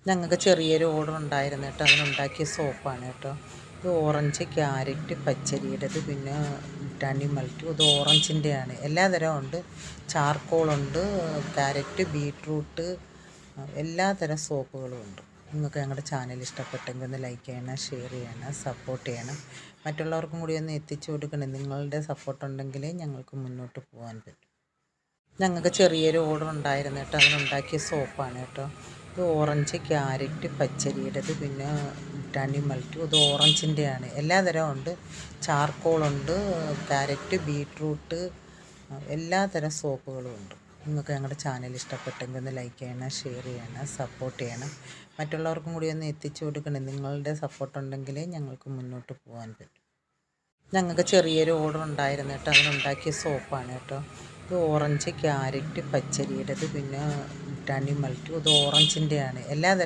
ഞങ്ങൾക്ക് ചെറിയൊരു ഓർഡർ ഉണ്ടായിരുന്നു കേട്ടോ. അതിനുണ്ടാക്കിയ സോപ്പാണ് കേട്ടോ. ഇത് ഓറഞ്ച്, ക്യാരറ്റ്, പച്ചരിയുടേത്, പിന്നെ ബ്രിട്ടാനി മൾട്ടി. ഇത് ഓറഞ്ചിൻ്റെയാണ്. എല്ലാ തരവും ഉണ്ട്. ചാർക്കോളുണ്ട്, ക്യാരറ്റ്, ബീട്രൂട്ട്, എല്ലാ തരം സോപ്പുകളും ഉണ്ട്. നിങ്ങൾക്ക് ഞങ്ങളുടെ ചാനൽ ഇഷ്ടപ്പെട്ടെങ്കിൽ ഒന്ന് ലൈക്ക് ചെയ്യണം, ഷെയർ ചെയ്യണം, സപ്പോർട്ട് ചെയ്യണം. മറ്റുള്ളവർക്കും കൂടി ഒന്ന് എത്തിച്ചു കൊടുക്കണം. നിങ്ങളുടെ സപ്പോർട്ട് ഉണ്ടെങ്കിലേ ഞങ്ങൾക്ക് മുന്നോട്ട് പോകാൻ പറ്റും. ഞങ്ങൾക്ക് ചെറിയൊരു ഓർഡർ ഉണ്ടായിരുന്നു കേട്ടോ. അതിനുണ്ടാക്കിയ സോപ്പാണ് കേട്ടോ. ഇത് ഓറഞ്ച്, ക്യാരറ്റ്, പച്ചരിയുടേത്, പിന്നെ ബ്രിട്ടാനി മൾട്ടി. ഇത് ഓറഞ്ചിൻ്റെയാണ്. എല്ലാ തരവും ഉണ്ട്. ചാർക്കോളുണ്ട്, ക്യാരറ്റ്, ബീട്രൂട്ട്, എല്ലാ തരം സോപ്പുകളും ഉണ്ട്. നിങ്ങൾക്ക് ഞങ്ങളുടെ ചാനൽ ഇഷ്ടപ്പെട്ടെങ്കിൽ ഒന്ന് ലൈക്ക് ചെയ്യണം, ഷെയർ ചെയ്യണം, സപ്പോർട്ട് ചെയ്യണം. മറ്റുള്ളവർക്കും കൂടി ഒന്ന് എത്തിച്ചു കൊടുക്കണം. നിങ്ങളുടെ സപ്പോർട്ട് ഉണ്ടെങ്കിലേ ഞങ്ങൾക്ക് മുന്നോട്ട് പോകാൻ പറ്റും. ഞങ്ങൾക്ക് ചെറിയൊരു ഓർഡർ ഉണ്ടായിരുന്നു കേട്ടോ. അതിനുണ്ടാക്കിയ സോപ്പാണ് കേട്ടോ. ഇത് ഓറഞ്ച്, ക്യാരറ്റ്, പച്ചരിയുടേത്, പിന്നെ ബ്രിട്ടാനി മൾട്ടി. ഇത് ഓറഞ്ചിൻ്റെയാണ്. എല്ലാ